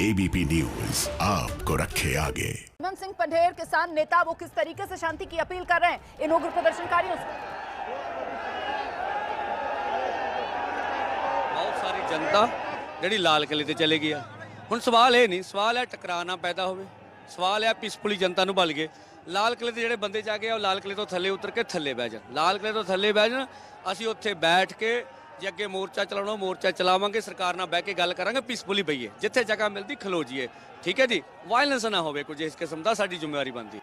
ABP news आपको रखे आगे। शुभम सिंह पंढेर किसान नेता वो किस तरीके से शांति की अपील कर रहे हैं इन उग्र प्रदर्शनकारियों से। बहुत सारी जनता ਜਿਹੜੀ ਲਾਲ ਕਿਲੇ ਤੇ ਚਲੇ ਗਈ ਆ। ਹੁਣ ਸਵਾਲ ਇਹ ਨਹੀਂ, ਸਵਾਲ ਹੈ ਟਕਰਾਅ ਨਾ ਪੈਦਾ ਹੋਵੇ, ਸਵਾਲ ਹੈ ਪੀਸਫੁਲੀ ਜਨਤਾ ਨੂੰ ਭਲ ਗਏ। ਲਾਲ ਕਿਲੇ ਤੇ ਜਿਹੜੇ ਬੰਦੇ ਜਾ ਕੇ ਆ ਉਹ ਲਾਲ ਕਿਲੇ ਤੋਂ ਥੱਲੇ ਉਤਰ ਕੇ ਥੱਲੇ ਬਹਿ ਜਾਣ, ਲਾਲ ਕਿਲੇ ਤੋਂ ਥੱਲੇ ਬਹਿ ਜਾਣ। ਅਸੀਂ ਉੱਥੇ ਬੈਠ ਕੇ ਜੇ ਅੱਗੇ ਮੋਰਚਾ ਚਲਾਉਣਾ ਮੋਰਚਾ ਚਲਾਵਾਂਗੇ, ਸਰਕਾਰ ਨਾਲ ਬਹਿ ਕੇ ਗੱਲ ਕਰਾਂਗੇ, ਪੀਸਫੁਲੀ ਬਈਏ, ਜਿੱਥੇ ਜਗ੍ਹਾ ਮਿਲਦੀ ਖਲੋ ਜੀਏ, ਠੀਕ ਹੈ ਜੀ। ਵਾਇਲੈਂਸ ਨਾ ਹੋਵੇ ਕੁਝ ਇਸ ਕਿਸਮ ਦਾ, ਸਾਡੀ ਜ਼ਿੰਮੇਵਾਰੀ ਬਣਦੀ।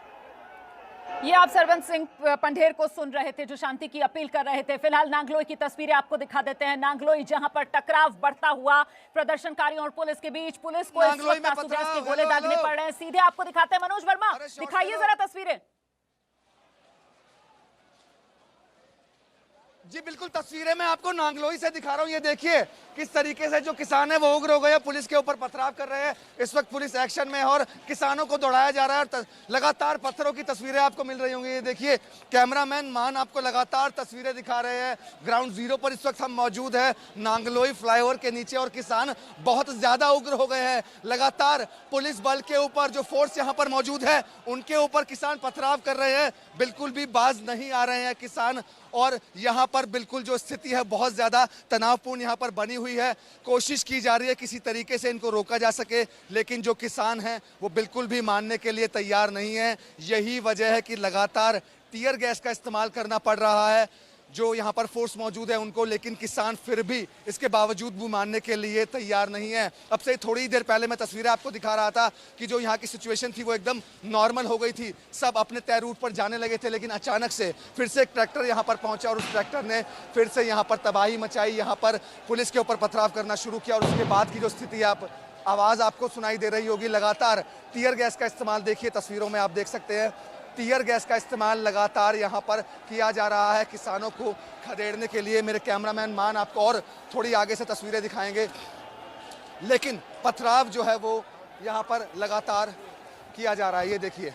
ये आप सरवंत सिंह पंढेर को सुन रहे थे जो शांति की अपील कर रहे थे। फिलहाल नांगलोई की तस्वीरें आपको दिखा देते हैं। नांगलोई जहां पर टकराव बढ़ता हुआ प्रदर्शनकारियों और पुलिस के बीच, पुलिस को इस वक्त आंसू गैस के गोले दागने पड़ रहे हैं। सीधे आपको दिखाते हैं, मनोज वर्मा दिखाइए जरा तस्वीरें। जी बिल्कुल, तस्वीरें मैं आपको नांगलोई से दिखा रहा हूँ। ये देखिए किस तरीके से जो किसान है वो उग्र हो गए, पुलिस के ऊपर पथराव कर रहे हैं। इस वक्त पुलिस एक्शन में है और किसानों को दौड़ाया जा रहा है और लगातार पत्थरों की तस्वीरें आपको मिल रही होंगी। ये देखिए कैमरामैन मान आपको लगातार तस्वीरें दिखा रहे हैं। ग्राउंड जीरो पर इस वक्त हम मौजूद है, नांगलोई फ्लाईओवर के नीचे, और किसान बहुत ज्यादा उग्र हो गए हैं। लगातार पुलिस बल के ऊपर जो फोर्स यहाँ पर मौजूद है उनके ऊपर किसान पथराव कर रहे हैं। बिल्कुल भी बाज नहीं आ रहे हैं किसान, और यहाँ पर बिल्कुल जो स्थिति है बहुत ज्यादा तनावपूर्ण यहाँ पर बनी हुई है। कोशिश की जा रही है किसी तरीके से इनको रोका जा सके, लेकिन जो किसान हैं वो बिल्कुल भी मानने के लिए तैयार नहीं है। यही वजह है कि लगातार टीयर गैस का इस्तेमाल करना पड़ रहा है जो यहाँ पर फोर्स मौजूद है उनको, लेकिन किसान फिर भी इसके बावजूद भी मानने के लिए तैयार नहीं है। अब से थोड़ी देर पहले मैं तस्वीरें आपको दिखा रहा था कि जो यहाँ की सिचुएशन थी वो एकदम नॉर्मल हो गई थी, सब अपने तय रूट पर जाने लगे थे, लेकिन अचानक से फिर से एक ट्रैक्टर यहाँ पर पहुंचा और उस ट्रैक्टर ने फिर से यहाँ पर तबाही मचाई, यहाँ पर पुलिस के ऊपर पथराव करना शुरू किया। और उसके बाद की जो स्थिति है, आप आवाज़ आपको सुनाई दे रही होगी, लगातार टीयर गैस का इस्तेमाल देखिए, तस्वीरों में आप देख सकते हैं टीयर गैस का इस्तेमाल लगातार यहाँ पर किया जा रहा है किसानों को खदेड़ने के लिए। मेरे कैमरामैन मान आपको और थोड़ी आगे से तस्वीरें दिखाएंगे, लेकिन पथराव जो है वो यहाँ पर लगातार किया जा रहा है। ये देखिए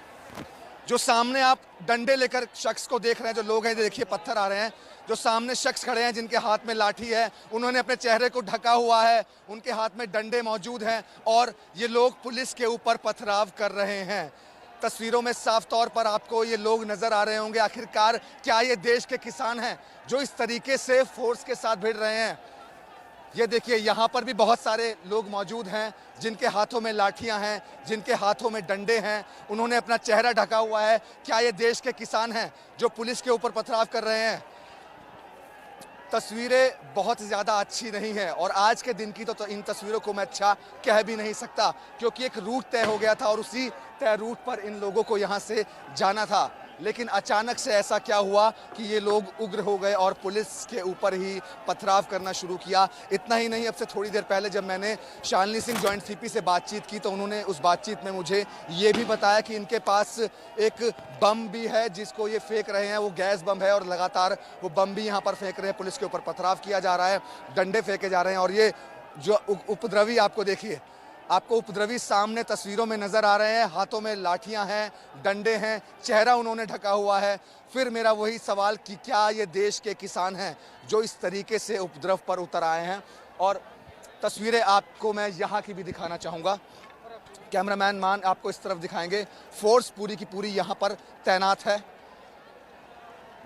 जो सामने आप डंडे लेकर शख्स को देख रहे हैं, जो लोग हैं, देखिए पत्थर आ रहे हैं। जो सामने शख्स खड़े हैं जिनके हाथ में लाठी है, उन्होंने अपने चेहरे को ढका हुआ है, उनके हाथ में डंडे मौजूद हैं और ये लोग पुलिस के ऊपर पथराव कर रहे हैं। तस्वीरों में साफ तौर पर आपको ये लोग नजर आ रहे होंगे। आखिरकार क्या ये देश के किसान हैं जो इस तरीके से फोर्स के साथ भिड़ रहे हैं? ये देखिए यहाँ पर भी बहुत सारे लोग मौजूद हैं जिनके हाथों में लाठियां हैं, जिनके हाथों में डंडे हैं, उन्होंने अपना चेहरा ढका हुआ है। क्या ये देश के किसान हैं जो पुलिस के ऊपर पथराव कर रहे हैं? तस्वीरें बहुत ज़्यादा अच्छी नहीं है और आज के दिन की तो इन तस्वीरों को मैं अच्छा कह भी नहीं सकता, क्योंकि एक रूट तय हो गया था और उसी तय रूट पर इन लोगों को यहाँ से जाना था। लेकिन अचानक से ऐसा क्या हुआ कि ये लोग उग्र हो गए और पुलिस के ऊपर ही पथराव करना शुरू किया। इतना ही नहीं, अब से थोड़ी देर पहले जब मैंने शालिनी सिंह जॉइंट सीपी से बातचीत की तो उन्होंने उस बातचीत में मुझे ये भी बताया कि इनके पास एक बम भी है जिसको ये फेंक रहे हैं, वो गैस बम है और लगातार वो बम भी यहाँ पर फेंक रहे हैं। पुलिस के ऊपर पथराव किया जा रहा है, डंडे फेंके जा रहे हैं और ये जो उपद्रवी आपको देखिए, आपको उपद्रवी सामने तस्वीरों में नजर आ रहे हैं, हाथों में लाठियां हैं, डंडे हैं, चेहरा उन्होंने ढका हुआ है। फिर मेरा वही सवाल कि क्या ये देश के किसान हैं जो इस तरीके से उपद्रव पर उतर आए हैं? और तस्वीरें आपको मैं यहाँ की भी दिखाना चाहूँगा। कैमरामैन मान आपको इस तरफ दिखाएंगे। फोर्स पूरी की पूरी यहाँ पर तैनात है,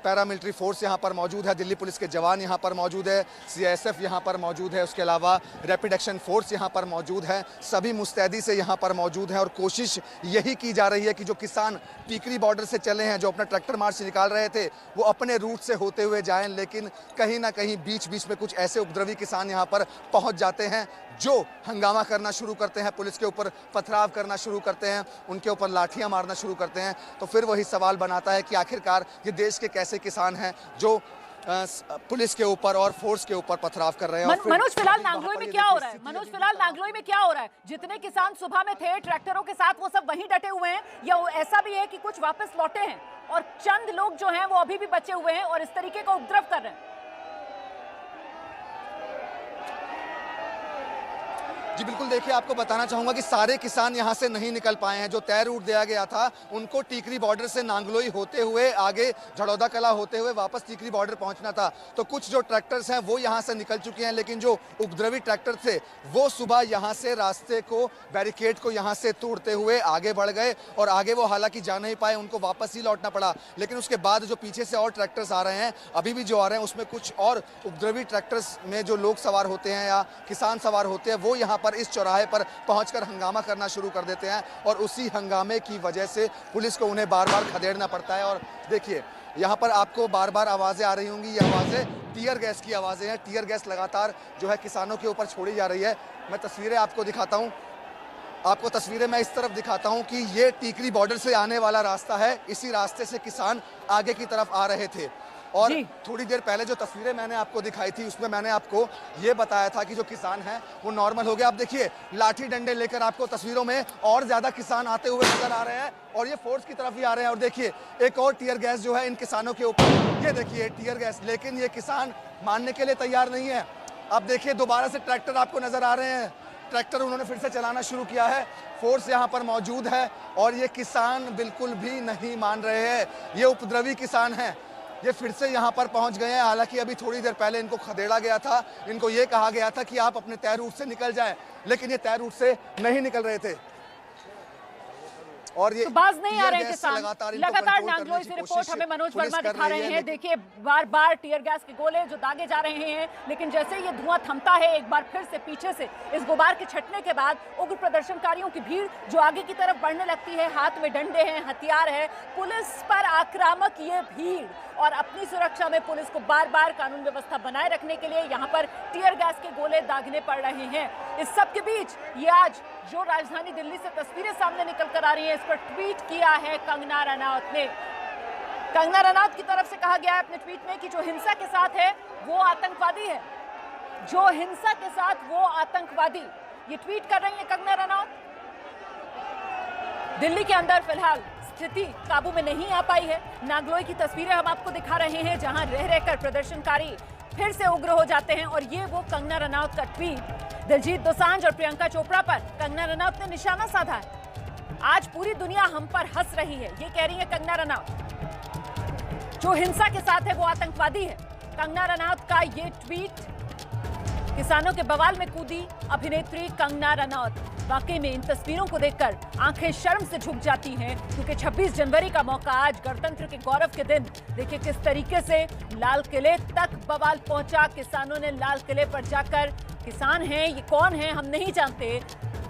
पैरामिलिट्री फोर्स यहाँ पर मौजूद है, दिल्ली पुलिस के जवान यहाँ पर मौजूद है, सीआईएसएफ यहाँ पर मौजूद है, उसके अलावा रैपिड एक्शन फोर्स यहाँ पर मौजूद है। सभी मुस्तैदी से यहाँ पर मौजूद हैं और कोशिश यही की जा रही है कि जो किसान टीकरी बॉर्डर से चले हैं, जो अपना ट्रैक्टर मार्च निकाल रहे थे, वो अपने रूट से होते हुए जाएं। लेकिन कहीं ना कहीं बीच बीच में कुछ ऐसे उपद्रवी किसान यहाँ पर पहुँच जाते हैं जो हंगामा करना शुरू करते हैं, पुलिस के ऊपर पथराव करना शुरू करते हैं, उनके ऊपर लाठियाँ मारना शुरू करते हैं। तो फिर वही सवाल बनाता है कि आखिरकार ये देश के कैसे किसान हैं जो पुलिस के ऊपर और फोर्स के ऊपर पथराव कर रहे हैं। मनोज फिलहाल नांगलोई में क्या हो रहा है? मनोज फिलहाल नांगलोई में क्या हो रहा है? जितने किसान सुबह में थे ट्रैक्टरों के साथ वो सब वहीं डटे हुए हैं, या ऐसा भी है कि कुछ वापस लौटे हैं और चंद लोग जो हैं वो अभी भी बचे हुए हैं और इस तरीके का उपद्रव कर रहे हैं? जी बिल्कुल, देखिए आपको बताना चाहूँगा कि सारे किसान यहाँ से नहीं निकल पाए हैं। जो तय रूट दिया गया था उनको टीकरी बॉर्डर से नांगलोई होते हुए आगे झड़ौदा कला होते हुए वापस टीकरी बॉर्डर पहुँचना था। तो कुछ जो ट्रैक्टर्स हैं वो यहाँ से निकल चुके हैं, लेकिन जो उपद्रवी ट्रैक्टर थे वो सुबह यहाँ से रास्ते को, बैरिकेड को यहाँ से तोड़ते हुए आगे बढ़ गए और आगे वो हालांकि जा नहीं पाए, उनको वापस ही लौटना पड़ा। लेकिन उसके बाद जो पीछे से और ट्रैक्टर्स आ रहे हैं, अभी भी जो आ रहे हैं, उसमें कुछ और उपद्रवी ट्रैक्टर्स में जो लोग सवार होते हैं या किसान सवार होते हैं, वो यहाँ पर इस चौराहे पर पहुंचकर हंगामा करना शुरू कर देते हैं और उसी हंगामे की वजह से पुलिस को उन्हें बार बार खदेड़ना पड़ता है। और देखिए यहाँ पर आपको बार बार आवाज़ें आ रही होंगी, ये आवाज़ें टीयर गैस की आवाज़ें हैं। टीयर गैस लगातार जो है किसानों के ऊपर छोड़ी जा रही है। मैं तस्वीरें आपको दिखाता हूँ, आपको तस्वीरें मैं इस तरफ दिखाता हूँ कि ये टीकरी बॉर्डर से आने वाला रास्ता है। इसी रास्ते से किसान आगे की तरफ आ रहे थे और थोड़ी देर पहले जो तस्वीरें मैंने आपको दिखाई थी उसमें मैंने आपको ये बताया था कि जो किसान हैं वो नॉर्मल हो गया। आप देखिए लाठी डंडे लेकर आपको तस्वीरों में और ज़्यादा किसान आते हुए नजर आ रहे हैं और ये फोर्स की तरफ ही आ रहे हैं। और देखिए एक और टीयर गैस जो है इन किसानों के ऊपर, ये देखिए टीयर गैस, लेकिन ये किसान मानने के लिए तैयार नहीं है। अब देखिए दोबारा से ट्रैक्टर आपको नजर आ रहे हैं, ट्रैक्टर उन्होंने फिर से चलाना शुरू किया है। फोर्स यहाँ पर मौजूद है और ये किसान बिल्कुल भी नहीं मान रहे हैं। ये उपद्रवी किसान हैं, ये फिर से यहाँ पर पहुँच गए हैं। हालांकि अभी थोड़ी देर पहले इनको खदेड़ा गया था, इनको ये कहा गया था कि आप अपने तय रूट से निकल जाएं, लेकिन ये तय रूट से नहीं निकल रहे थे और ये तो बाज नहीं आ रहे हैं किसान। लगातार नांगलोई से रिपोर्ट हमें मनोज वर्मा दिखा रहे हैं। देखिए बार बार टीयर गैस के गोले जो दागे जा रहे हैं, लेकिन जैसे ये धुआं थमता है, एक बार फिर से पीछे से इस गुबार के छटने के बाद उग्र प्रदर्शनकारियों की भीड़ जो आगे की तरफ बढ़ने लगती है, हाथ में डंडे हैं, हथियार है, पुलिस पर आक्रामक ये भीड़ और अपनी सुरक्षा में पुलिस को बार बार कानून व्यवस्था बनाए रखने के लिए यहाँ पर टीयर गैस के गोले दागने पड़ रहे हैं। इस सब के बीच ये आज जो राजधानी दिल्ली से तस्वीरें सामने निकल कर आ रही हैं, इस पर ट्वीट किया है कंगना रनौत ने। कंगना रनौत की तरफ से कहा गया है अपने ट्वीट में कि जो हिंसा के साथ है वो आतंकवादी है, जो हिंसा के साथ वो आतंकवादी। ये ट्वीट कर रही है कंगना रनौत। दिल्ली के अंदर फिलहाल स्थिति काबू में नहीं आ पाई है। नांगलोई की तस्वीरें हम आपको दिखा रहे हैं जहां रह रहकर प्रदर्शनकारी फिर से उग्र हो जाते हैं और ये वो कंगना रनौत का ट्वीट। दिलजीत दोसांझ और प्रियंका चोपड़ा पर कंगना रनौत ने निशाना साधा है। आज पूरी दुनिया हम पर हंस रही है, ये कह रही है कंगना रनौत। जो हिंसा के साथ है वो आतंकवादी है। कंगना रनौत का ये ट्वीट, किसानों के बवाल में कूदी अभिनेत्री कंगना रनौत। वाकई में इन तस्वीरों को देखकर आंखें शर्म से झुक जाती हैं, क्योंकि 26 जनवरी का मौका, आज गणतंत्र के गौरव के दिन, देखिए किस तरीके से लाल किले तक बवाल पहुंचा। किसानों ने लाल किले पर जाकर, किसान हैं ये कौन है हम नहीं जानते,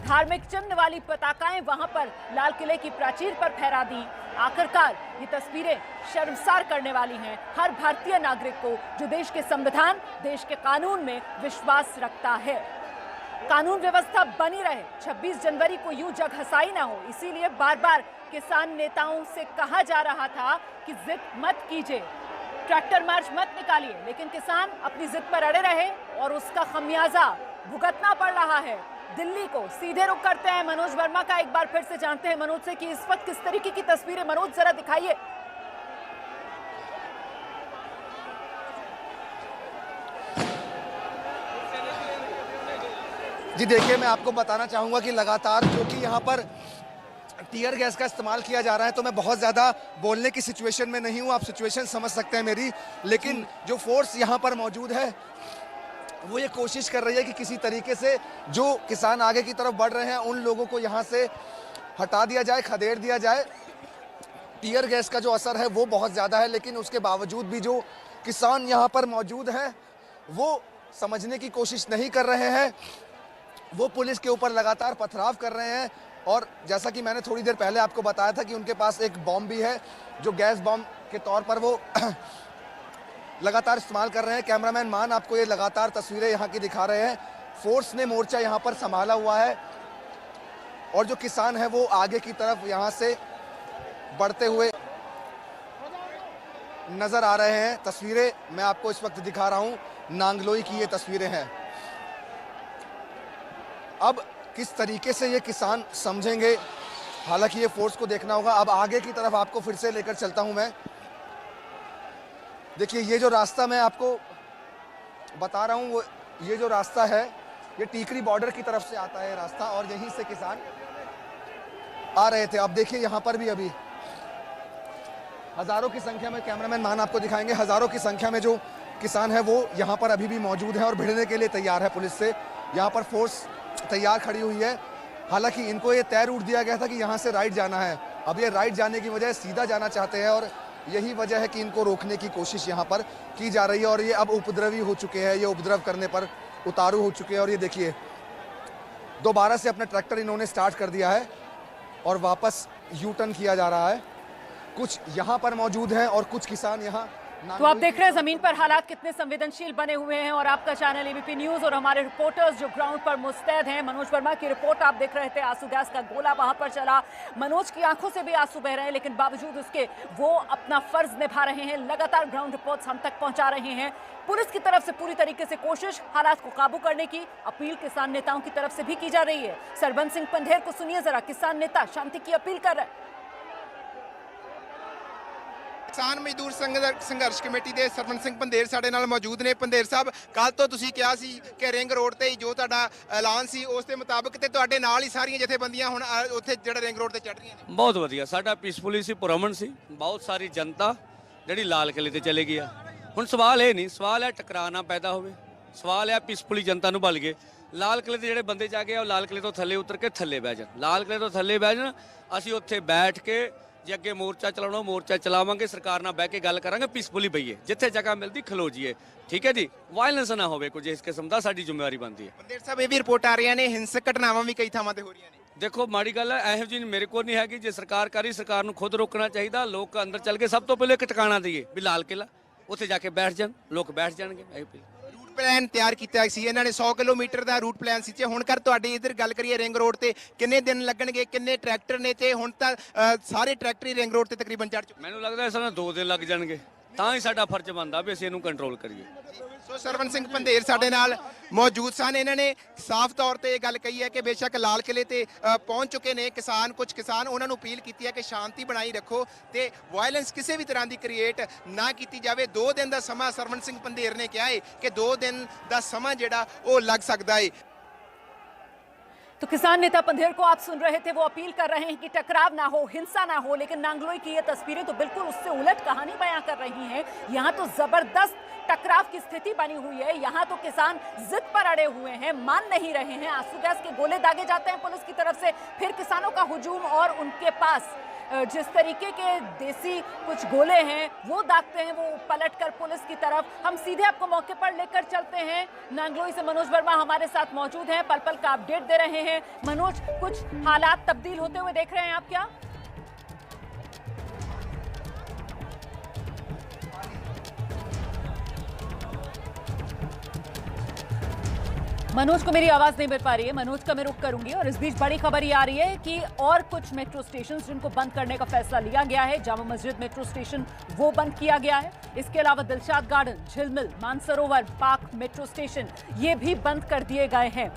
धार्मिक चिन्ह वाली पताकाएं वहां पर लाल किले की प्राचीर पर फहरा दी। आखिरकार ये तस्वीरें शर्मसार करने वाली हैं हर भारतीय नागरिक को जो देश के संविधान, देश के कानून में विश्वास रखता है। कानून व्यवस्था बनी रहे, 26 जनवरी को यूं जग हसाई ना हो, इसीलिए बार बार किसान नेताओं से कहा जा रहा था कि जिद मत कीजिए, ट्रैक्टर मार्च मत निकालिए, लेकिन किसान अपनी जिद पर अड़े रहे और उसका खमियाजा भुगतना पड़ रहा है। दिल्ली को सीधे रुख करते हैं मनोज वर्मा का, एक बार फिर से जानते हैं मनोज से कि इस वक्त किस तरीके की तस्वीरें। मनोज जरा दिखाइए। जी देखिए, मैं आपको बताना चाहूँगा कि लगातार जो कि यहाँ पर टीयर गैस का इस्तेमाल किया जा रहा है, तो मैं बहुत ज़्यादा बोलने की सिचुएशन में नहीं हूँ, आप सिचुएशन समझ सकते हैं मेरी। लेकिन जो फोर्स यहाँ पर मौजूद है वो ये कोशिश कर रही है कि किसी तरीके से जो किसान आगे की तरफ बढ़ रहे हैं उन लोगों को यहाँ से हटा दिया जाए, खदेड़ दिया जाए। टीयर गैस का जो असर है वो बहुत ज़्यादा है, लेकिन उसके बावजूद भी जो किसान यहाँ पर मौजूद हैं वो समझने की कोशिश नहीं कर रहे हैं। वो पुलिस के ऊपर लगातार पथराव कर रहे हैं और जैसा कि मैंने थोड़ी देर पहले आपको बताया था कि उनके पास एक बॉम्ब भी है जो गैस बॉम्ब के तौर पर वो लगातार इस्तेमाल कर रहे हैं। कैमरामैन मान आपको ये लगातार तस्वीरें यहाँ की दिखा रहे हैं। फोर्स ने मोर्चा यहाँ पर संभाला हुआ है और जो किसान है वो आगे की तरफ यहाँ से बढ़ते हुए नजर आ रहे हैं। तस्वीरें मैं आपको इस वक्त दिखा रहा हूँ, नांगलोई की ये तस्वीरें हैं। अब किस तरीके से ये किसान समझेंगे, हालांकि ये फोर्स को देखना होगा। अब आगे की तरफ आपको फिर से लेकर चलता हूं मैं। देखिए ये जो रास्ता मैं आपको बता रहा हूं, वो ये जो रास्ता है ये टीकरी बॉर्डर की तरफ से आता है रास्ता और यहीं से किसान आ रहे थे। अब देखिए यहाँ पर भी अभी हजारों की संख्या में, कैमरामैन मान आपको दिखाएंगे, हजारों की संख्या में जो किसान है वो यहाँ पर अभी भी मौजूद है और भिड़ने के लिए तैयार है पुलिस से। यहाँ पर फोर्स तैयार खड़ी हुई है। हालांकि इनको ये तय रूट दिया गया था कि यहाँ से राइट जाना है, अब ये राइट जाने की बजाय सीधा जाना चाहते हैं और यही वजह है कि इनको रोकने की कोशिश यहाँ पर की जा रही है। और ये अब उपद्रवी हो चुके हैं, ये उपद्रव करने पर उतारू हो चुके हैं। और ये देखिए दोबारा से अपना ट्रैक्टर इन्होंने स्टार्ट कर दिया है और वापस यू टर्न किया जा रहा है। कुछ यहाँ पर मौजूद हैं और कुछ किसान यहाँ। तो आप देख रहे हैं जमीन पर हालात कितने संवेदनशील बने हुए हैं और आपका चैनल एबीपी न्यूज और हमारे रिपोर्टर्स जो ग्राउंड पर मुस्तैद हैं। मनोज वर्मा की रिपोर्ट आप देख रहे थे, आंसू गैस का गोला वहां पर चला, मनोज की आंखों से भी आंसू बह रहे हैं, लेकिन बावजूद उसके वो अपना फर्ज निभा रहे हैं, लगातार ग्राउंड रिपोर्ट्स हम तक पहुंचा रहे हैं। पुलिस की तरफ से पूरी तरीके से कोशिश हालात को काबू करने की अपील किसान नेताओं की तरफ से भी की जा रही है। सरबंस सिंह पंधेर को सुनिए जरा, किसान नेता शांति की अपील कर रहे हैं। किसान मजदूर संघर्ष कमेटी ਦੇ ਸਰਬੰਸ ਸਿੰਘ ਪੰਧੇਰ ਸਾਡੇ ਨਾਲ ਮੌਜੂਦ ਨੇ। ਪੰਧੇਰ ਸਾਹਿਬ, ਕੱਲ ਤੋਂ ਤੁਸੀਂ ਕਿਹਾ ਸੀ ਕਿ ਰਿੰਗ ਰੋਡ ਤੇ ਜੋ ਤੁਹਾਡਾ ਐਲਾਨ ਸੀ ਉਸ ਦੇ ਮੁਤਾਬਕ ਤੇ ਤੁਹਾਡੇ ਨਾਲ ਹੀ ਸਾਰੀਆਂ ਜਥੇਬੰਦੀਆਂ ਹੁਣ ਉੱਥੇ ਜਿਹੜਾ ਰਿੰਗ ਰੋਡ ਤੇ ਚੜ ਰਹੀਆਂ ਨੇ। ਬਹੁਤ ਵਧੀਆ, ਸਾਡਾ ਪੀਸਫੁਲੀ ਸੀ, ਪੁਰਅਮਨ ਸੀ। ਬਹੁਤ ਸਾਰੀ ਜਨਤਾ ਜਿਹੜੀ ਲਾਲ ਕਿਲੇ ਤੇ ਚਲੇ ਗਈ ਆ। ਹੁਣ ਸਵਾਲ ਇਹ ਨਹੀਂ, ਸਵਾਲ ਹੈ ਟਕਰਾਅ ਨਾ ਪੈਦਾ ਹੋਵੇ, ਸਵਾਲ ਹੈ ਪੀਸਫੁਲੀ ਜਨਤਾ ਨੂੰ ਭਲ ਗਏ। ਲਾਲ ਕਿਲੇ ਤੇ ਜਿਹੜੇ ਬੰਦੇ ਜਾ ਕੇ ਉਹ ਲਾਲ ਕਿਲੇ ਤੋਂ ਥੱਲੇ ਉਤਰ ਕੇ ਥੱਲੇ ਬਹਿ ਜਾਣ, ਲਾਲ ਕਿਲੇ ਤੋਂ ਥੱਲੇ ਬਹਿ ਜਾਣ। ਅਸੀਂ ਉੱਥੇ ਬੈਠ ਕੇ ਜੇ ਅੱਗੇ ਮੋਰਚਾ ਚਲਾਉਣਾ ਮੋਰਚਾ ਚਲਾਵਾਂਗੇ, ਸਰਕਾਰ ਨਾਲ ਬਹਿ ਕੇ ਗੱਲ ਕਰਾਂਗੇ, ਪੀਸਫੁਲੀ ਬਈਏ, ਜਿੱਥੇ ਜਗ੍ਹਾ ਮਿਲਦੀ ਖਲੋ ਜੀਏ, ਠੀਕ ਹੈ ਜੀ। ਵਾਇਲੈਂਸ ਨਾ ਹੋਵੇ ਕੁਝ ਇਸ ਕਿਸਮ ਦਾ, ਸਾਡੀ ਜ਼ਿੰਮੇਵਾਰੀ ਬਣਦੀ ਹੈ। ਪੰਧੇਰ ਸਾਹਿਬ, ਇਹ ਵੀ ਰਿਪੋਰਟ ਆ ਰਹੀਆਂ ਨੇ ਹਿੰਸਕ ਘਟਨਾਵਾਂ ਵੀ ਕਈ ਥਾਵਾਂ ਤੇ ਹੋ ਰਹੀਆਂ ਨੇ। ਦੇਖੋ ਮਾੜੀ ਗੱਲ ਹੈ, ਇਹੋ ਜਿਹੀ ਮੇਰੇ ਕੋਲ ਨਹੀਂ ਹੈਗੀ। ਜੇ ਸਰਕਾਰ ਕਰੀ, ਸਰਕਾਰ ਨੂੰ ਖੁਦ ਰੋਕਣਾ ਚਾਹੀਦਾ। ਲੋਕ ਅੰਦਰ ਚੱਲ ਕੇ ਸਭ ਤੋਂ ਪਹਿਲੇ ਇੱਕ ਟਿਕਾਣਾ ਦਈਏ ਵੀ ਲਾਲ ਕਿਲਾ, ਉੱਥੇ ਜਾ ਕੇ ਬੈਠ ਜਾਣ, ਲੋਕ ਬੈਠ ਜਾਣਗੇ। ਰੂਟ ਪਲਾਨ ਤਿਆਰ ਕੀਤਾ ਸੀ ਇਹਨਾਂ ਨੇ, 100 ਕਿਲੋਮੀਟਰ ਦਾ ਰੂਟ ਪਲਾਨ ਸੀ। ਤੇ ਹੁਣ ਕਰ ਤੁਹਾਡੀ ਇਧਰ ਗੱਲ ਕਰੀਏ ਰਿੰਗ ਰੋਡ ਤੇ ਕਿੰਨੇ ਦਿਨ ਲੱਗਣਗੇ, ਕਿੰਨੇ ਟਰੈਕਟਰ ਨੇ ਤੇ ਹੁਣ ਤਾਂ ਸਾਰੇ ਟਰੈਕਟਰ ਹੀ ਰਿੰਗ ਰੋਡ ਤੇ ਤਕਰੀਬਨ ਚੜ ਚੁੱਕੇ। ਮੈਨੂੰ ਲੱਗਦਾ ਇਸ ਨਾਲ 2 ਦਿਨ ਲੱਗ ਜਾਣਗੇ, ਤਾਂ ਹੀ ਸਾਡਾ ਫਰਜ਼ ਬਣਦਾ ਵੀ ਅਸੀਂ ਇਹਨੂੰ ਕੰਟਰੋਲ ਕਰੀਏ। ਸੋ ਸਰਵਨ ਸਿੰਘ ਪੰਧੇਰ ਸਾਡੇ ਨਾਲ ਮੌਜੂਦ ਸਨ। ਇਹਨਾਂ ਨੇ ਸਾਫ਼ ਤੌਰ ਤੇ ਇਹ ਗੱਲ ਕਹੀ ਹੈ ਕਿ ਬੇਸ਼ੱਕ ਲਾਲ ਕਿਲੇ ਤੇ ਪਹੁੰਚ ਚੁੱਕੇ ਨੇ ਕਿਸਾਨ, ਕੁਝ ਕਿਸਾਨ, ਉਹਨਾਂ ਨੂੰ ਅਪੀਲ ਕੀਤੀ ਹੈ ਕਿ ਸ਼ਾਂਤੀ ਬਣਾਈ ਰੱਖੋ ਤੇ ਵਾਇਲੈਂਸ ਕਿਸੇ ਵੀ ਤਰ੍ਹਾਂ ਦੀ ਕ੍ਰੀਏਟ ਨਾ ਕੀਤੀ ਜਾਵੇ। 2 ਦਿਨ ਦਾ ਸਮਾਂ ਸਰਵਨ ਸਿੰਘ ਪੰਧੇਰ ਨੇ ਕਿਹਾ ਹੈ ਕਿ 2 ਦਿਨ ਦਾ ਸਮਾਂ ਜਿਹੜਾ ਉਹ ਲੱਗ ਸਕਦਾ ਹੈ। तो किसान नेता पंधेर को आप सुन रहे थे, वो अपील कर रहे हैं कि टकराव ना हो, हिंसा ना हो, लेकिन नांगलोई की ये तस्वीरें तो बिल्कुल उससे उलट कहानी बयां कर रही हैं। यहाँ तो जबरदस्त टकराव की स्थिति बनी हुई है। यहाँ तो किसान जिद पर अड़े हुए हैं, मान नहीं रहे हैं। आंसू गैस के गोले दागे जाते हैं पुलिस की तरफ से, फिर किसानों का हुजूम और उनके पास जिस तरीके के देसी कुछ गोले हैं वो दागते हैं, वो पलटकर पुलिस की तरफ। हम सीधे आपको मौके पर लेकर चलते हैं। नांगलोई से मनोज वर्मा हमारे साथ मौजूद हैं, पल पल का अपडेट दे रहे हैं। मनोज, कुछ हालात तब्दील होते हुए देख रहे हैं आप क्या? मनोज को मेरी आवाज नहीं मिल पा रही है, मनोज का मैं रुख करूंगी। और इस बीच बड़ी खबर ये आ रही है कि और कुछ मेट्रो स्टेशन जिनको बंद करने का फैसला लिया गया है। जामा मस्जिद मेट्रो स्टेशन वो बंद किया गया है। इसके अलावा दिलशाद गार्डन, झिलमिल, मानसरोवर पार्क मेट्रो स्टेशन ये भी बंद कर दिए गए हैं।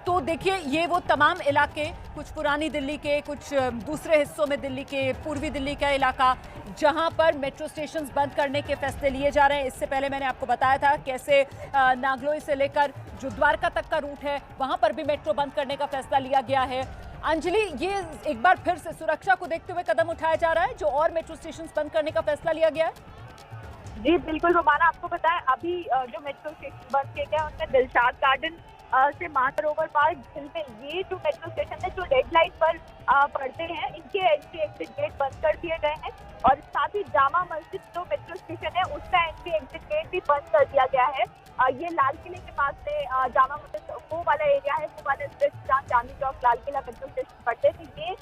तो देखिए, ये वो तमाम इलाके, कुछ पुरानी दिल्ली के, कुछ दूसरे हिस्सों में दिल्ली के, पूर्वी दिल्ली का इलाका, जहां पर मेट्रो स्टेशंस बंद करने के फैसले लिए जा रहे हैं। इससे पहले मैंने आपको बताया था कैसे नांगलोई से लेकर जो द्वारका तक का रूट है वहां पर भी मेट्रो बंद करने का फैसला लिया गया है। अंजलि, ये एक बार फिर से सुरक्षा को देखते हुए कदम उठाया जा रहा है, जो और मेट्रो स्टेशन बंद करने का फैसला लिया गया है। जी बिल्कुल रोमाना, आपको बताएं अभी जो मेट्रो स्टेशन बंद किए गए उनमें दिलशाद गार्डन से मानसरोवर पार्क, झिलमिल, ये जो मेट्रो स्टेशन है जो रेड लाइट पर पड़ते हैं, इनके एंट्री एग्जिट गेट बंद कर दिए गए हैं। और साथ ही जामा मस्जिद जो मेट्रो स्टेशन है उसका एंट्री एग्जिट गेट भी बंद कर दिया गया है। ये लाल किले के पास में जामा मस्जिद वो वाला एरिया है, वो वाला स्ट्रेच जहाँ चांदनी चौक लाल किला मेट्रो स्टेशन पड़ते थे। ये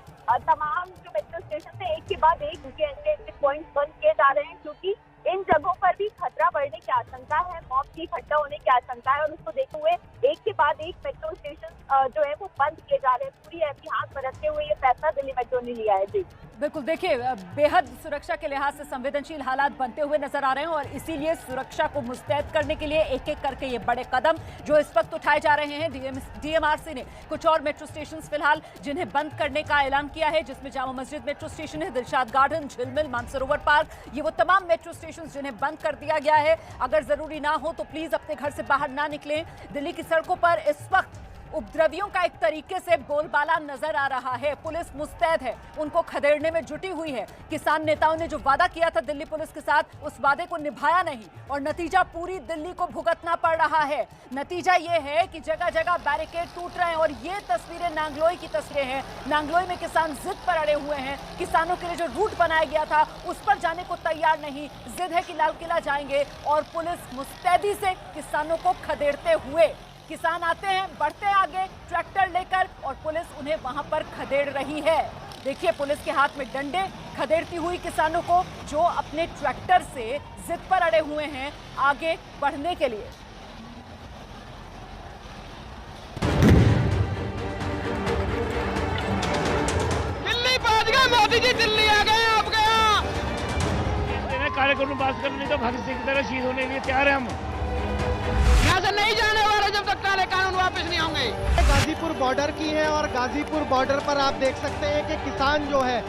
तमाम जो मेट्रो स्टेशन है एक के बाद एक उनके एंट्री एग्जिट पॉइंट बंद किए जा रहे हैं, क्योंकि इन जगहों पर भी खतरा बढ़ने की आशंका है, मॉब की इकट्ठा होने की आशंका है। और उसको देखते हुए एक के बाद एक मेट्रो स्टेशन जो है वो बंद किए जा रहे हैं। पूरी एहतियात बरतते हुए ये फैसला दिल्ली मेट्रो ने लिया है। जी बिल्कुल, देखिए बेहद सुरक्षा के लिहाज से संवेदनशील हालात बनते हुए नजर आ रहे हैं और इसीलिए सुरक्षा को मुस्तैद करने के लिए एक एक करके ये बड़े कदम जो इस वक्त उठाए जा रहे हैं। डीएमआरसी ने कुछ और मेट्रो स्टेशन फिलहाल जिन्हें बंद करने का ऐलान किया है, जिसमें जामा मस्जिद मेट्रो स्टेशन है, दिलशाद गार्डन, झिलमिल, मानसरोवर पार्क, ये वो तमाम मेट्रो स्टेशन जिन्हें बंद कर दिया गया है। अगर जरूरी ना हो तो प्लीज अपने घर से बाहर ना निकलें। दिल्ली की सड़कों पर इस वक्त उपद्रवियों का एक तरीके से बोलबाला नजर आ रहा है। पुलिस मुस्तैद है, उनको खदेड़ने में जुटी हुई है। किसान नेताओं ने जो वादा किया था दिल्ली पुलिस के साथ, उस वादे को निभाया नहीं और नतीजा पूरी दिल्ली को भुगतना पड़ रहा है। नतीजा ये है कि जगह जगह बैरिकेड टूट रहे हैं और ये तस्वीरें नांगलोई की तस्वीरें हैं। नांगलोई में किसान जिद पर अड़े हुए हैं। किसानों के लिए जो रूट बनाया गया था उस पर जाने को तैयार नहीं। जिद है कि लाल किला जाएंगे और पुलिस मुस्तैदी से किसानों को खदेड़ते हुए। किसान आते हैं, बढ़ते हैं आगे ट्रैक्टर लेकर और पुलिस उन्हें वहां पर खदेड़ रही है। देखिए पुलिस के हाथ में डंडे, खदेड़ती हुई किसानों को जो अपने ट्रैक्टर से जिद पर अड़े हुए हैं आगे बढ़ने के लिए। दिल्ली पहुंच गए मोदी जी, दिल्ली आ गए आप गया। कार्यक्रम बात करने तो भगत सिंह की तरह शहीद होने के लिए तैयार है हम। यहाँ से नहीं जाने वाले जब तक काले कानून वापस नहीं होंगे। गाजीपुर बॉर्डर की है और गाजीपुर बॉर्डर पर आप देख सकते हैं कि किसान जो है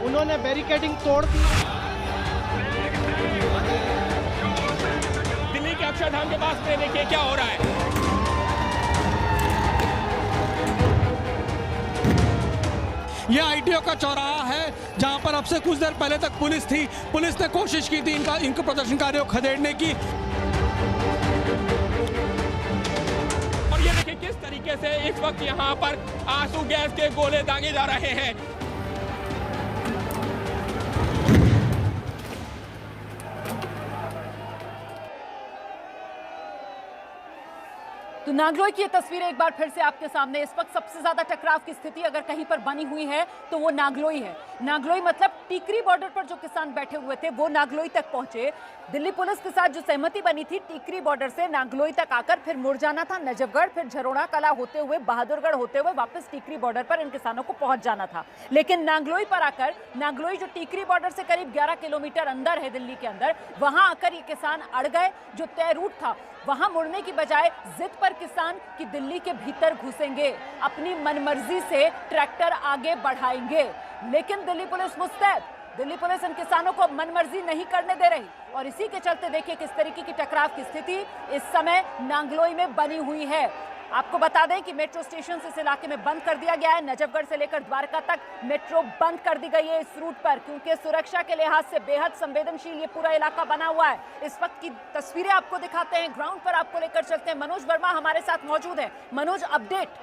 उन्होंने बैरिकेडिंग तोड़ दी। दिल्ली के अक्षरधाम के पास में देखिए क्या हो रहा है। ये आईटीओ का चौराहा है जहां पर अब से कुछ देर पहले तक पुलिस थी। पुलिस ने कोशिश की थी इनको प्रदर्शनकारियों को खदेड़ने की। और ये देखिए किस तरीके से इस वक्त यहाँ पर आंसू गैस के गोले दागे जा रहे हैं। तो नांगलोई की ये तस्वीरें एक बार फिर से आपके सामने। इस वक्त सबसे ज्यादा टकराव की स्थिति अगर कहीं पर बनी हुई है तो वो नांगलोई है। नांगलोई मतलब टीकरी बॉर्डर पर जो किसान बैठे हुए थे वो नांगलोई तक पहुंचे। दिल्ली पुलिस के साथ जो सहमति बनी थी टीकरी बॉर्डर से नांगलोई तक आकर फिर मुड़ जाना था नजफगढ़, फिर झरोना कला होते हुए बहादुरगढ़ होते हुए वापस टीकरी बॉर्डर पर इन किसानों को पहुंच जाना था। लेकिन नांगलोई पर आकर, नांगलोई जो टीकरी बॉर्डर से करीब 11 किलोमीटर अंदर है दिल्ली के अंदर, वहां आकर ये किसान अड़ गए। जो तय रूट था वहां मुड़ने की बजाय जिद पर किसान कि दिल्ली के भीतर घुसेंगे, अपनी मनमर्जी से ट्रैक्टर आगे बढ़ाएंगे। लेकिन दिल्ली पुलिस मुस्तैद, दिल्ली पुलिस इन किसानों को मनमर्जी नहीं करने दे रही और इसी के चलते देखिए किस तरीके की टकराव की स्थिति इस समय नांगलोई में बनी हुई है। आपको बता दें कि मेट्रो स्टेशन इस इलाके में बंद कर दिया गया है। नजफगढ़ से लेकर द्वारका तक मेट्रो बंद कर दी गई है इस रूट पर, क्योंकि सुरक्षा के लिहाज से बेहद संवेदनशील ये पूरा इलाका बना हुआ है। इस वक्त की तस्वीरें आपको दिखाते हैं, ग्राउंड पर आपको लेकर चलते हैं। मनोज वर्मा हमारे साथ मौजूद है। मनोज, अपडेट।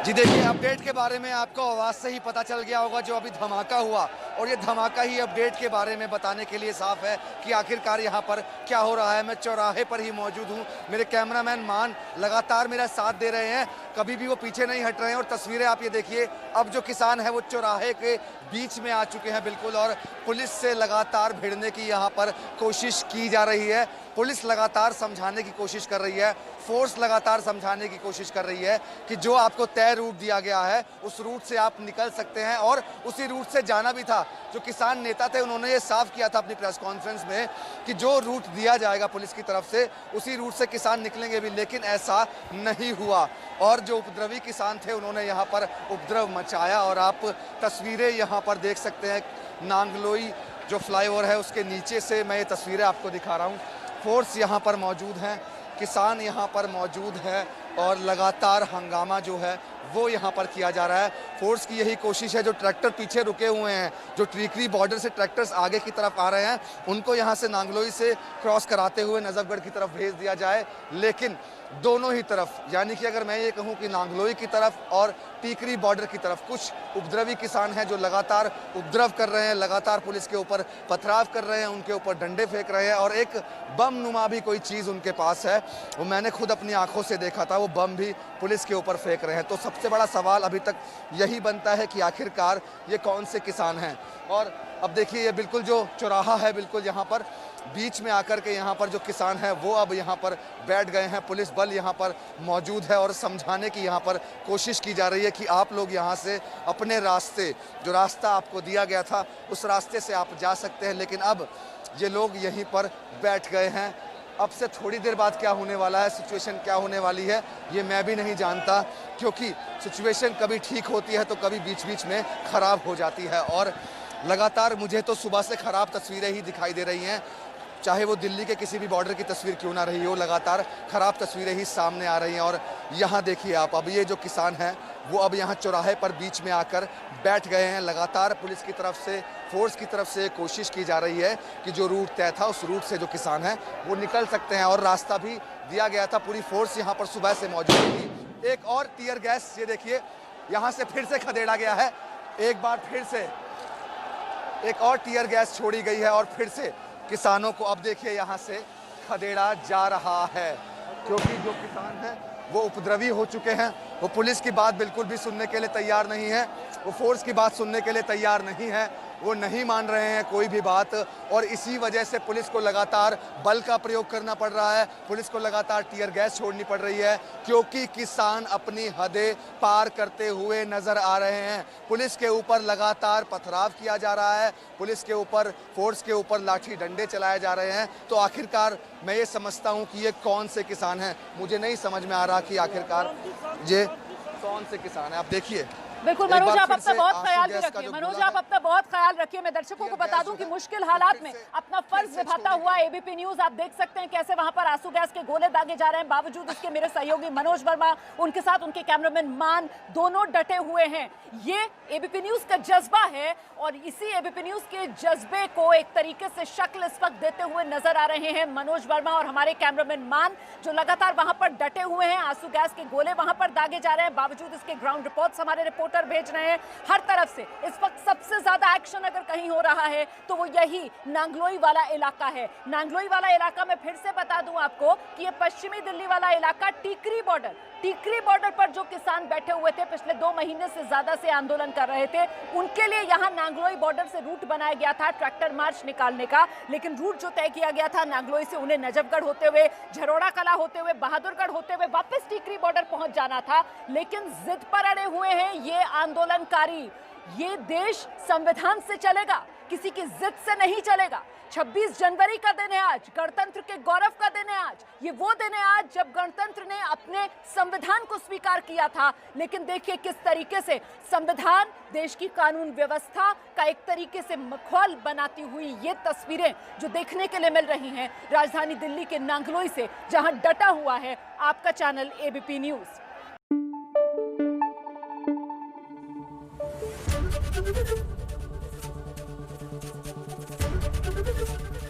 जी देखिए, अपडेट के बारे में आपको आवाज़ से ही पता चल गया होगा जो अभी धमाका हुआ, और ये धमाका ही अपडेट के बारे में बताने के लिए साफ है कि आखिरकार यहाँ पर क्या हो रहा है। मैं चौराहे पर ही मौजूद हूँ, मेरे कैमरामैन मान लगातार मेरा साथ दे रहे हैं, कभी भी वो पीछे नहीं हट रहे हैं। और तस्वीरें आप ये देखिए, अब जो किसान है वो चौराहे के बीच में आ चुके हैं बिल्कुल, और पुलिस से लगातार भिड़ने की यहाँ पर कोशिश की जा रही है। पुलिस लगातार समझाने की कोशिश कर रही है, फोर्स लगातार समझाने की कोशिश कर रही है कि जो आपको तय रूट दिया गया है उस रूट से आप निकल सकते हैं, और उसी रूट से जाना भी था। जो किसान नेता थे उन्होंने ये साफ किया था अपनी प्रेस कॉन्फ्रेंस में कि जो रूट दिया जाएगा पुलिस की तरफ से उसी रूट से किसान निकलेंगे भी, लेकिन ऐसा नहीं हुआ। और जो उपद्रवी किसान थे उन्होंने यहाँ पर उपद्रव मचाया, और आप तस्वीरें यहाँ पर देख सकते हैं। नांगलोई जो फ्लाईओवर है उसके नीचे से मैं ये तस्वीरें आपको दिखा रहा हूँ। फोर्स यहाँ पर मौजूद हैं, किसान यहाँ पर मौजूद है, और लगातार हंगामा जो है वो यहाँ पर किया जा रहा है। फोर्स की यही कोशिश है, जो ट्रैक्टर पीछे रुके हुए हैं, जो टीकरी बॉर्डर से ट्रैक्टर्स आगे की तरफ आ रहे हैं, उनको यहाँ से नांगलोई से क्रॉस कराते हुए नजफगढ़ की तरफ भेज दिया जाए। लेकिन दोनों ही तरफ, यानी कि अगर मैं ये कहूँ कि नांगलोई की तरफ और टीकरी बॉर्डर की तरफ कुछ उपद्रवी किसान हैं जो लगातार उपद्रव कर रहे हैं, लगातार पुलिस के ऊपर पथराव कर रहे हैं, उनके ऊपर डंडे फेंक रहे हैं, और एक बम नुमा भी कोई चीज़ उनके पास है, वो मैंने खुद अपनी आंखों से देखा था, वो बम भी पुलिस के ऊपर फेंक रहे हैं। तो सबसे बड़ा सवाल अभी तक यही बनता है कि आखिरकार ये कौन से किसान हैं। और अब देखिए, ये बिल्कुल जो चौराहा है, बिल्कुल यहाँ पर बीच में आकर के यहाँ पर जो किसान हैं वो अब यहाँ पर बैठ गए हैं। पुलिस बल यहाँ पर मौजूद है और समझाने की यहाँ पर कोशिश की जा रही है कि आप लोग यहाँ से अपने रास्ते, जो रास्ता आपको दिया गया था उस रास्ते से आप जा सकते हैं। लेकिन अब ये लोग यहीं पर बैठ गए हैं। अब से थोड़ी देर बाद क्या होने वाला है, सिचुएशन क्या होने वाली है, ये मैं भी नहीं जानता, क्योंकि सिचुएशन कभी ठीक होती है तो कभी बीच बीच में ख़राब हो जाती है। और लगातार मुझे तो सुबह से ख़राब तस्वीरें ही दिखाई दे रही हैं। चाहे वो दिल्ली के किसी भी बॉर्डर की तस्वीर क्यों ना रही हो, लगातार खराब तस्वीरें ही सामने आ रही हैं। और यहाँ देखिए आप, अब ये जो किसान हैं वो अब यहाँ चौराहे पर बीच में आकर बैठ गए हैं। लगातार पुलिस की तरफ से, फोर्स की तरफ से कोशिश की जा रही है कि जो रूट तय था उस रूट से जो किसान हैं वो निकल सकते हैं, और रास्ता भी दिया गया था। पूरी फोर्स यहाँ पर सुबह से मौजूद थी। एक और टीयर गैस, ये देखिए यहाँ से फिर से खदेड़ा गया है। एक बार फिर से एक और टीयर गैस छोड़ी गई है और फिर से किसानों को अब देखिए यहाँ से खदेड़ा जा रहा है, क्योंकि जो किसान हैं वो उपद्रवी हो चुके हैं। वो पुलिस की बात बिल्कुल भी सुनने के लिए तैयार नहीं है, वो फोर्स की बात सुनने के लिए तैयार नहीं है, वो नहीं मान रहे हैं कोई भी बात। और इसी वजह से पुलिस को लगातार बल का प्रयोग करना पड़ रहा है, पुलिस को लगातार टीयर गैस छोड़नी पड़ रही है, क्योंकि किसान अपनी हदें पार करते हुए नजर आ रहे हैं। पुलिस के ऊपर लगातार पथराव किया जा रहा है, पुलिस के ऊपर, फोर्स के ऊपर लाठी डंडे चलाए जा रहे हैं। तो आखिरकार मैं ये समझता हूँ कि ये कौन से किसान हैं, मुझे नहीं समझ में आ रहा कि आखिरकार ये कौन से किसान हैं। आप देखिए, बिल्कुल मनोज, आप अपना बहुत ख्याल भी रखिए। मनोज, आप अपना बहुत ख्याल रखिए। मैं दर्शकों को बता दूं कि मुश्किल हालात में अपना फर्ज निभाता हुआ एबीपी न्यूज, आप देख सकते हैं कैसे वहां पर आंसू गैस के गोले दागे जा रहे हैं। बावजूद इसके मेरे सहयोगी मनोज वर्मा, उनके साथ उनके कैमरामैन मान, दोनों डटे हुए हैं। ये एबीपी न्यूज का जज्बा है, और इसी एबीपी न्यूज के जज्बे को एक तरीके से शक्ल इस वक्त देते हुए नजर आ रहे हैं मनोज वर्मा और हमारे कैमरामैन मान, जो लगातार वहां पर डटे हुए हैं। आंसू गैस के गोले वहां पर दागे जा रहे हैं, बावजूद इसके ग्राउंड रिपोर्ट्स हमारे रिपोर्टर भेज रहे हैं। हर तरफ से इस वक्त सबसे ज्यादा एक्शन अगर कहीं हो रहा है तो वो यही नांगलोई वाला इलाका है। नांगलोई वाला इलाका में फिर से बता दूं आपको कि ये पश्चिमी दिल्ली वाला इलाका टीकरी बॉर्डर पर जो किसान बैठे हुए थे, पिछले 2 महीने से ज्यादा से आंदोलन कर रहे थे, उनके लिए यहां नांगलोई बॉर्डर से रूट बनाया गया था ट्रैक्टर मार्च निकालने का। लेकिन रूट जो तय किया गया था नांगलोई से, उन्हें नजफगढ़ होते हुए, झरोड़ा कला होते हुए, बहादुरगढ़ होते हुए वापस टीकरी बॉर्डर पहुंच जाना था। लेकिन जिद पर अड़े हुए हैं ये आंदोलनकारी। ये देश संविधान से चलेगा, किसी की जिद से नहीं चलेगा। 26 जनवरी का दिन है आज, गणतंत्र के गौरव का दिन है आज। ये वो दिन है आज जब गणतंत्र ने अपने संविधान को स्वीकार किया था। लेकिन देखिए किस तरीके से संविधान, देश की कानून व्यवस्था का एक तरीके से मखौल बनाती हुई ये तस्वीरें जो देखने के लिए मिल रही हैं राजधानी दिल्ली के नांगलोई से, जहां डटा हुआ है आपका channel ABP news.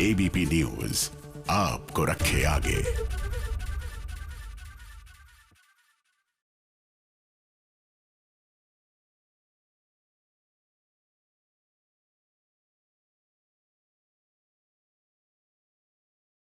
ABP news आपको रखे आगे।